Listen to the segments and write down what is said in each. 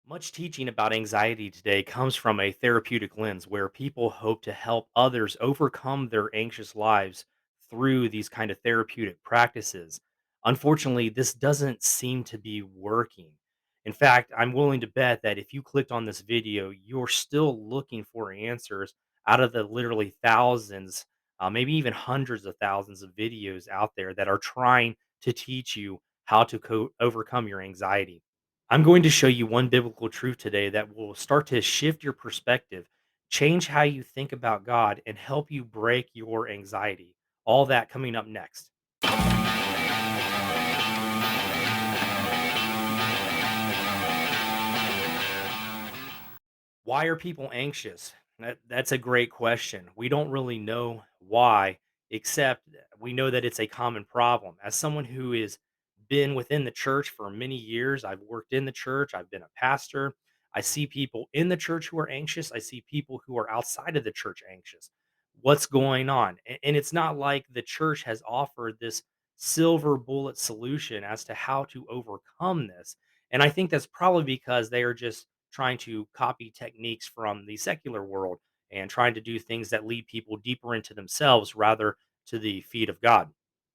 Much teaching about anxiety today comes from a therapeutic lens where people hope to help others overcome their anxious lives through these kind of therapeutic practices. Unfortunately, this doesn't seem to be working. In fact, I'm willing to bet that if you clicked on this video, you're still looking for answers out of the literally thousands, maybe even hundreds of thousands of videos out there that are trying to teach you how to overcome your anxiety. I'm going to show you one biblical truth today that will start to shift your perspective, change how you think about God, and help you break your anxiety. All that coming up next. Why are people anxious? That's a great question. We don't really know why, except we know that it's a common problem. As someone who has been within the church for many years, I've worked in the church, I've been a pastor. I see people in the church who are anxious. I see people who are outside of the church anxious. What's going on? And it's not like the church has offered this silver bullet solution as to how to overcome this. And I think that's probably because they are just trying to copy techniques from the secular world and trying to do things that lead people deeper into themselves rather to the feet of God.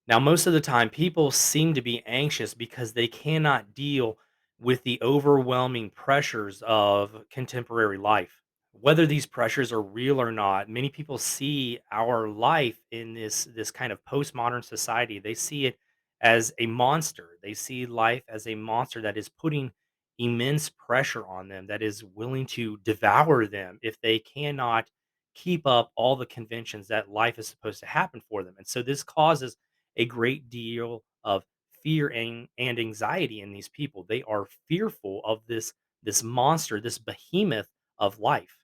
Now, most of the time, people seem to be anxious because they cannot deal with the overwhelming pressures of contemporary life. Whether these pressures are real or not, many people see our life in this kind of postmodern society. They see it as a monster. They see life as a monster that is putting immense pressure on them, that is willing to devour them if they cannot keep up all the conventions that life is supposed to happen for them. And so this causes a great deal of fear and anxiety in these people. They are fearful of this monster, this behemoth of life.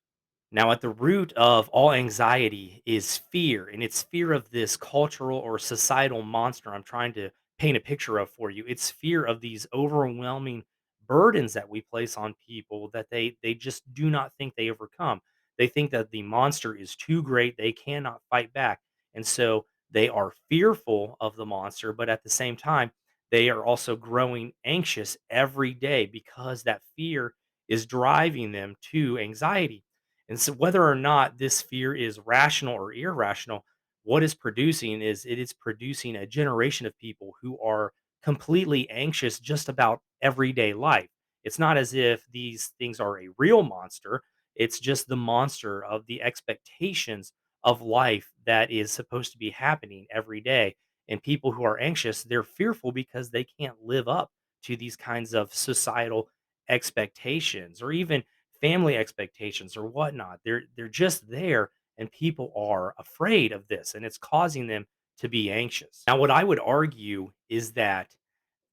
Now, at the root of all anxiety is fear, and it's fear of this cultural or societal monster I'm trying to paint a picture of for you. It's fear of these overwhelming burdens that we place on people that they just do not think they overcome. They think that the monster is too great, they cannot fight back. And so they are fearful of the monster, but at the same time, they are also growing anxious every day because that fear is driving them to anxiety. And so whether or not this fear is rational or irrational, what is producing is it is producing a generation of people who are completely anxious just about everyday life. It's not as if these things are a real monster. It's just the monster of the expectations of life that is supposed to be happening every day. And people who are anxious, they're fearful because they can't live up to these kinds of societal expectations or even family expectations or whatnot. They're just there, and people are afraid of this, and it's causing them to be anxious. Now, what I would argue is that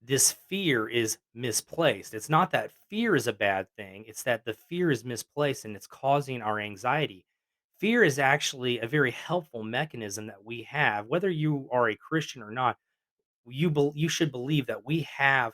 this fear is misplaced. It's not that fear is a bad thing, it's that the fear is misplaced and it's causing our anxiety. Fear is actually a very helpful mechanism that we have, whether you are a Christian or not. You should believe that we have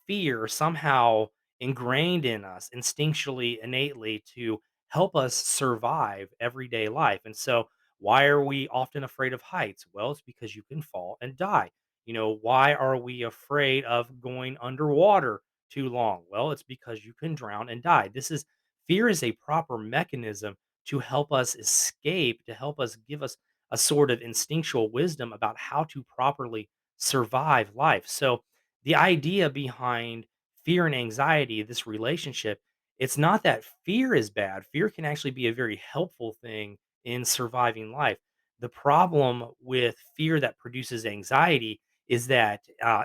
fear somehow ingrained in us instinctually, innately to help us survive everyday life. And so, why are we often afraid of heights? Well, it's because you can fall and die. Why are we afraid of going underwater too long? Well, it's because you can drown and die. This is Fear is a proper mechanism to help us escape, to help us give us a sort of instinctual wisdom about how to properly survive life. So, the idea behind fear and anxiety, this relationship, it's not that fear is bad. Fear can actually be a very helpful thing in surviving life. The problem with fear that produces anxiety is that,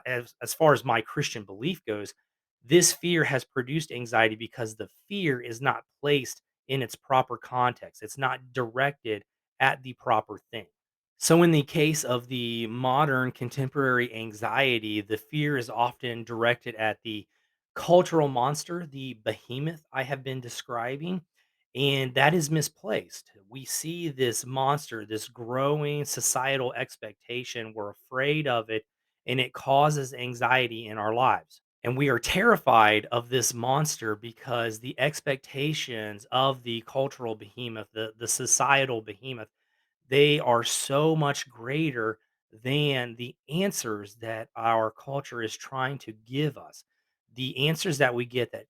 as far as my Christian belief goes, this fear has produced anxiety because the fear is not placed in its proper context. It's not directed at the proper thing. So, in the case of the modern contemporary anxiety, the fear is often directed at the cultural monster, the behemoth I have been describing, and that is misplaced. We see this monster, this growing societal expectation, we're afraid of it, and it causes anxiety in our lives. And we are terrified of this monster because the expectations of the cultural behemoth, the societal behemoth, they are so much greater than the answers that our culture is trying to give us. The answers that we get that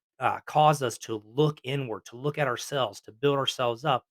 cause us to look inward, to look at ourselves, to build ourselves up,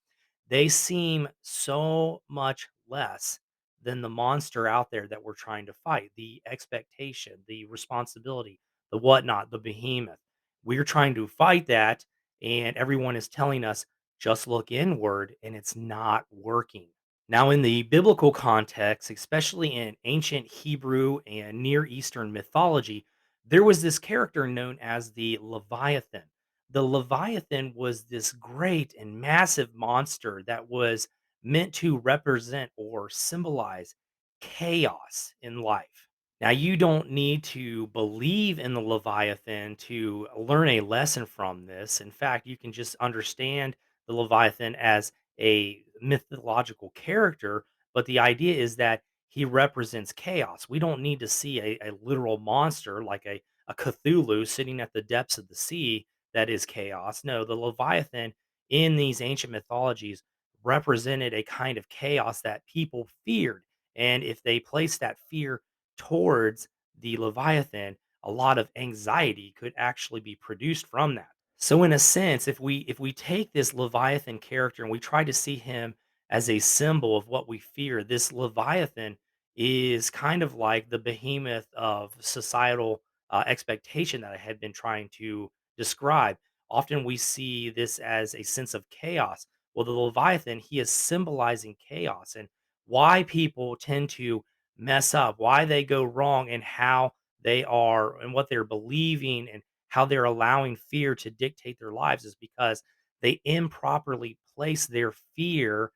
they seem so much less than the monster out there that we're trying to fight, the expectation, the responsibility, the whatnot, the behemoth. We're trying to fight that, and everyone is telling us just look inward, and it's not working. Now, in the biblical context, especially in ancient Hebrew and Near Eastern mythology, there was this character known as the Leviathan. The Leviathan was this great and massive monster that was meant to represent or symbolize chaos in life. Now, you don't need to believe in the Leviathan to learn a lesson from this. In fact, you can just understand the Leviathan as a mythological character, but the idea is that he represents chaos. We don't need to see a literal monster like a Cthulhu sitting at the depths of the sea that is chaos. No, the Leviathan in these ancient mythologies represented a kind of chaos that people feared. And if they placed that fear towards the Leviathan, a lot of anxiety could actually be produced from that. So in a sense, if we take this Leviathan character and we try to see him as a symbol of what we fear, this Leviathan is kind of like the behemoth of societal expectation that I had been trying to describe. Often we see this as a sense of chaos. Well, the Leviathan, he is symbolizing chaos and why people tend to mess up, why they go wrong, and how they are and what they're believing and how they're allowing fear to dictate their lives is because they improperly place their fear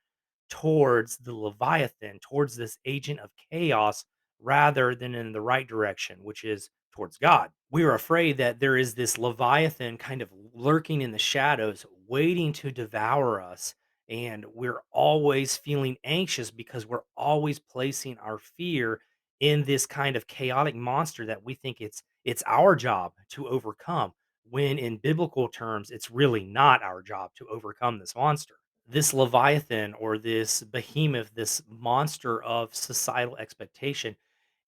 towards the Leviathan, towards this agent of chaos, rather than in the right direction, which is towards God. We're afraid that there is this Leviathan kind of lurking in the shadows, waiting to devour us. And we're always feeling anxious because we're always placing our fear in this kind of chaotic monster that we think it's our job to overcome when in biblical terms it's really not our job to overcome this monster. This Leviathan or this behemoth, this monster of societal expectation,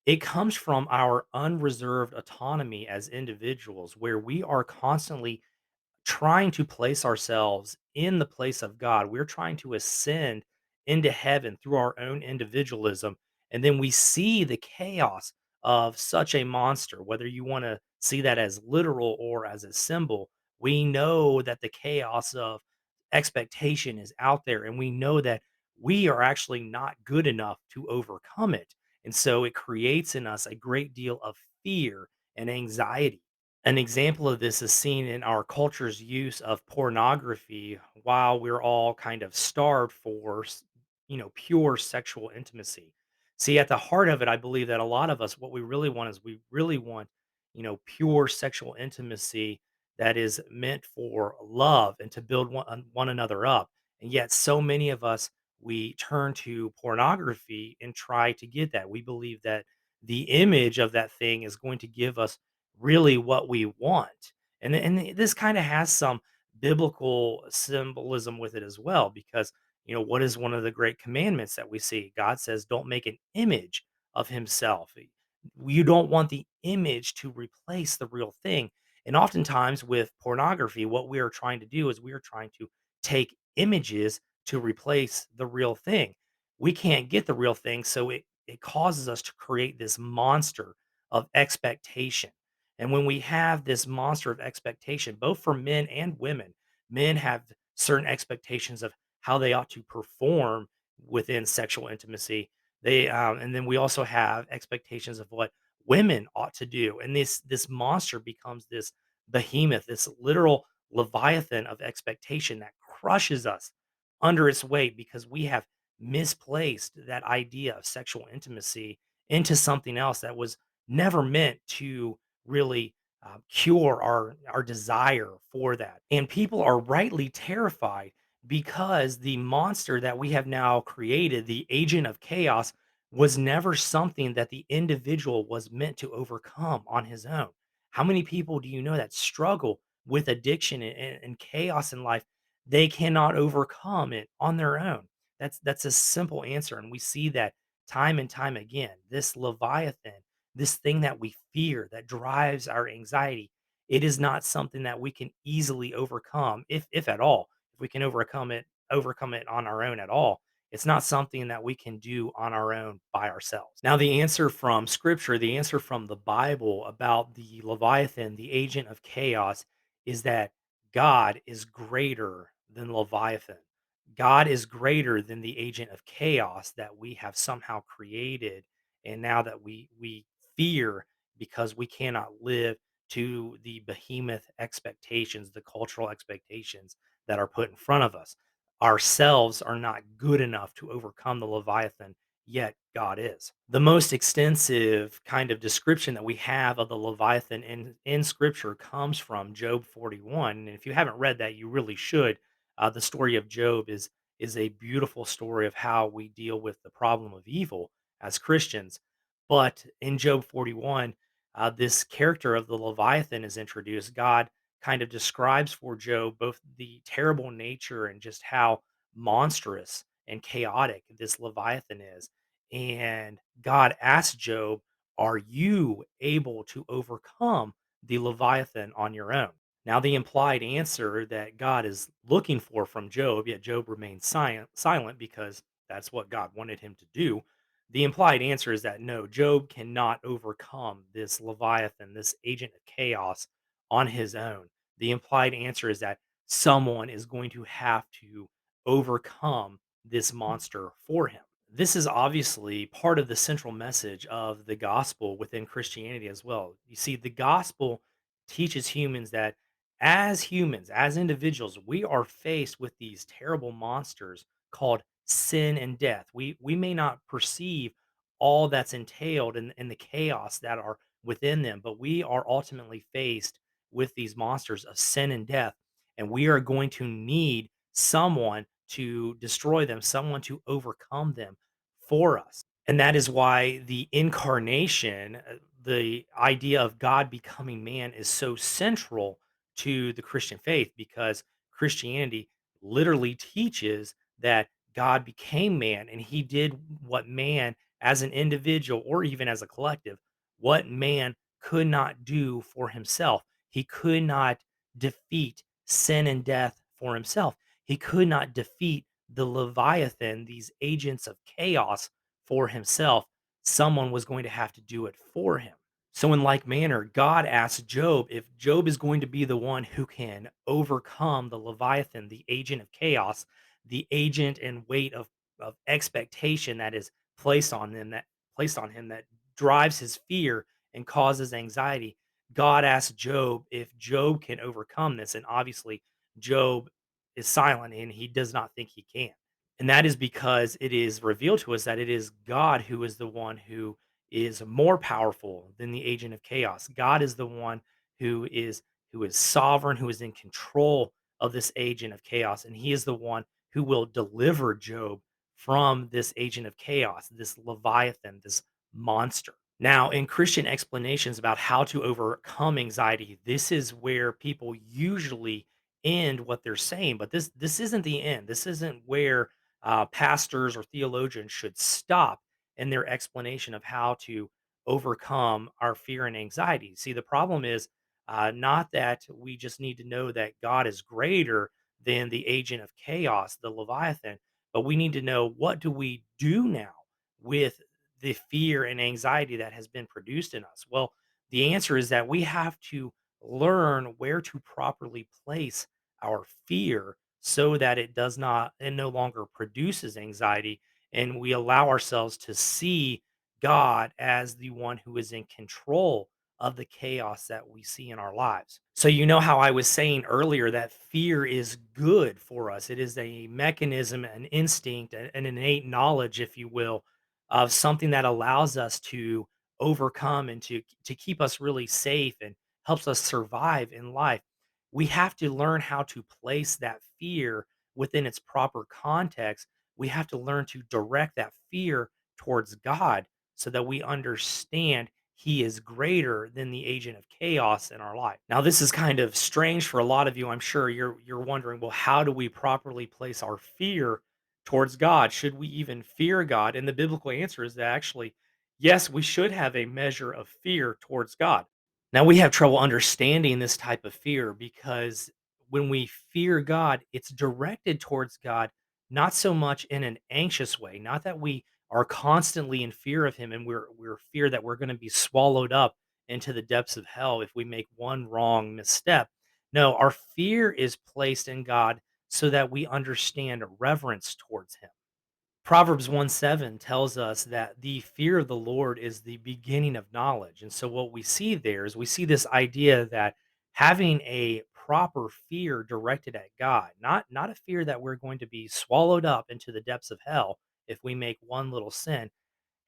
it comes from our unreserved autonomy as individuals, where we are constantly trying to place ourselves in the place of God. We're trying to ascend into heaven through our own individualism. And then we see the chaos of such a monster, whether you want to see that as literal or as a symbol. We know that the chaos of expectation is out there, and we know that we are actually not good enough to overcome it. And so it creates in us a great deal of fear and anxiety. An example of this is seen in our culture's use of pornography while we're all kind of starved for, pure sexual intimacy. See, at the heart of it, I believe that a lot of us, what we really want is we really want, pure sexual intimacy that is meant for love and to build one another up. And yet, so many of us, we turn to pornography and try to get that. We believe that the image of that thing is going to give us really what we want. And this kind of has some biblical symbolism with it as well, because what is one of the great commandments that we see? God says, "Don't make an image of Himself." You don't want the image to replace the real thing. And oftentimes with pornography, what we are trying to do is we are trying to take images to replace the real thing. We can't get the real thing, so it causes us to create this monster of expectation. And when we have this monster of expectation, both for men and women, men have certain expectations of how they ought to perform within sexual intimacy. And then we also have expectations of what women ought to do. And this monster becomes this behemoth, this literal leviathan of expectation that crushes us under its weight because we have misplaced that idea of sexual intimacy into something else that was never meant to really cure our desire for that. And people are rightly terrified because the monster that we have now created, the agent of chaos, was never something that the individual was meant to overcome on his own. How many people do you know that struggle with addiction and chaos in life? They cannot overcome it on their own. That's a simple answer. And we see that time and time again. This Leviathan, this thing that we fear that drives our anxiety, It is not something that we can easily overcome, if at all. If we can overcome it on our own at all. It's not something that we can do on our own by ourselves. Now, the answer from scripture, the answer from the Bible about the Leviathan, the agent of chaos, is that God is greater than Leviathan. God is greater than the agent of chaos that we have somehow created, and now that we fear because we cannot live to the behemoth expectations, the cultural expectations that are put in front of us. Ourselves are not good enough to overcome the Leviathan, yet God is. The most extensive kind of description that we have of the Leviathan in scripture comes from Job 41. And if you haven't read that, you really should. The story of Job is a beautiful story of how we deal with the problem of evil as Christians. But in Job 41, this character of the Leviathan is introduced. God kind of describes for Job both the terrible nature and just how monstrous and chaotic this Leviathan is. And God asks Job, "Are you able to overcome the Leviathan on your own?" Now, the implied answer that God is looking for from Job, yet Job remains silent because that's what God wanted him to do. The implied answer is that no, Job cannot overcome this Leviathan, this agent of chaos on his own. The implied answer is that someone is going to have to overcome this monster for him. This is obviously part of the central message of the gospel within Christianity as well. You see, the gospel teaches humans, as individuals, we are faced with these terrible monsters called sin and death. We may not perceive all that's entailed in the chaos that are within them, but we are ultimately faced with these monsters of sin and death, and we are going to need someone to destroy them, someone to overcome them for us. And that is why the incarnation, the idea of God becoming man, is so central to the Christian faith because Christianity literally teaches that God became man and he did what man, as an individual or even as a collective, what man could not do for himself. He could not defeat sin and death for himself. He could not defeat the Leviathan, these agents of chaos, for himself. Someone was going to have to do it for him. So, in like manner, God asked Job if Job is going to be the one who can overcome the Leviathan, the agent of chaos, the agent and weight of expectation that is placed on him that drives his fear and causes anxiety. God asked Job if Job can overcome this, and obviously Job is silent and he does not think he can. And that is because it is revealed to us that it is God who is the one who is more powerful than the agent of chaos. God is the one who is who is sovereign, who is in control of this agent of chaos, and he is the one who will deliver Job from this agent of chaos, this leviathan, this monster. Now, in Christian explanations about how to overcome anxiety, this is where people usually end what they're saying, but this isn't the end. This isn't where pastors or theologians should stop in their explanation of how to overcome our fear and anxiety. See, the problem is not that we just need to know that God is greater than the agent of chaos, the Leviathan, but we need to know what do we do now with the fear and anxiety that has been produced in us. Well, the answer is that we have to learn where to properly place our fear so that it does not and no longer produces anxiety, and we allow ourselves to see God as the one who is in control of the chaos that we see in our lives. So you know how I was saying earlier that fear is good for us. It is a mechanism, an instinct, an innate knowledge, if you will, of something that allows us to overcome and to keep us really safe and helps us survive in life. We have to learn how to place that fear within its proper context. We have to learn to direct that fear towards God so that we understand he is greater than the agent of chaos in our life. Now, this is kind of strange for a lot of you. I'm sure you're wondering, well, how do we properly place our fear towards God? Should we even fear God? And the biblical answer is that actually, yes, we should have a measure of fear towards God. Now we have trouble understanding this type of fear because when we fear God, it's directed towards God, not so much in an anxious way, not that we are constantly in fear of him and we're fear that we're going to be swallowed up into the depths of hell if we make one wrong misstep. No, our fear is placed in God so that we understand reverence towards him. Proverbs 1:7 tells us that the fear of the Lord is the beginning of knowledge. And so what we see there is we see this idea that having a proper fear directed at God, not a fear that we're going to be swallowed up into the depths of hell if we make one little sin,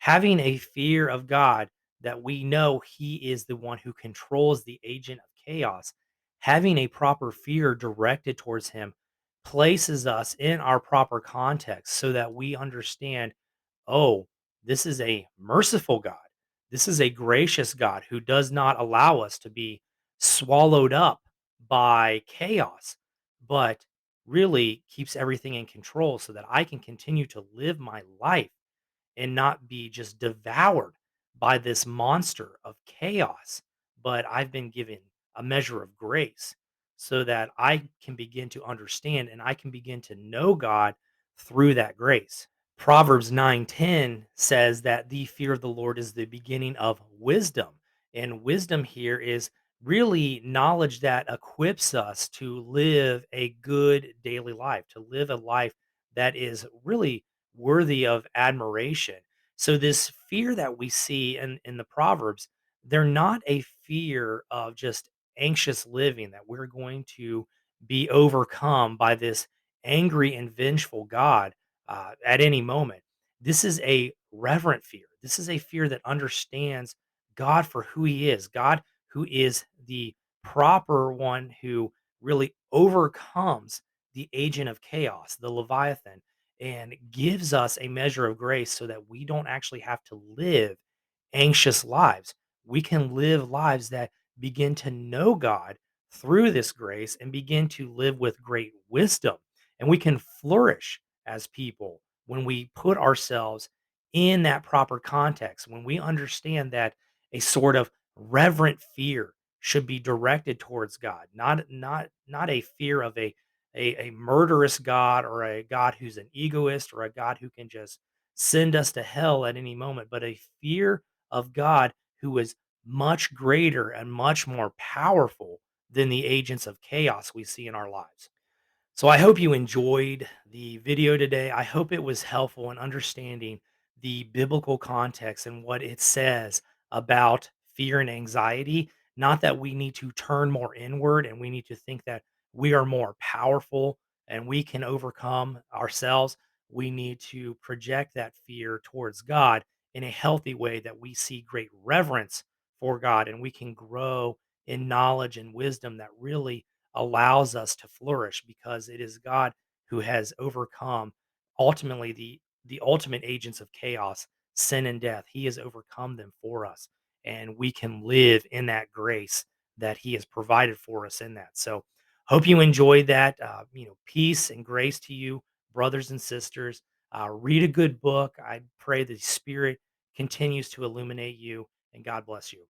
having a fear of God that we know he is the one who controls the agent of chaos, having a proper fear directed towards him places us in our proper context so that we understand, oh, this is a merciful God. This is a gracious God who does not allow us to be swallowed up by chaos, but really keeps everything in control so that I can continue to live my life and not be just devoured by this monster of chaos. But I've been given a measure of grace so that I can begin to understand and I can begin to know God through that grace. Proverbs 9:10 says that the fear of the Lord is the beginning of wisdom. And wisdom here is really knowledge that equips us to live a good daily life, to live a life that is really worthy of admiration. So this fear that we see in the Proverbs, they're not a fear of just anxious living that we're going to be overcome by this angry and vengeful God at any moment. This is a reverent fear. This is a fear that understands God for who he is, God who is the proper one who really overcomes the agent of chaos, the Leviathan, and gives us a measure of grace so that we don't actually have to live anxious lives. We can live lives that begin to know God through this grace and begin to live with great wisdom. And we can flourish as people when we put ourselves in that proper context, when we understand that a sort of reverent fear should be directed towards God, not a fear of a murderous God or a God who's an egoist or a God who can just send us to hell at any moment, but a fear of God who is much greater and much more powerful than the agents of chaos we see in our lives. So I hope you enjoyed the video today. I hope it was helpful in understanding the biblical context and what it says about fear and anxiety. Not that we need to turn more inward and we need to think that we are more powerful and we can overcome ourselves. We need to project that fear towards God in a healthy way that we see great reverence for God and we can grow in knowledge and wisdom that really allows us to flourish because it is God who has overcome ultimately the ultimate agents of chaos, sin and death. He has overcome them for us and we can live in that grace that he has provided for us in that. So hope you enjoyed that. Peace and grace to you, brothers and sisters. Read a good book. I pray the Spirit continues to illuminate you, and God bless you.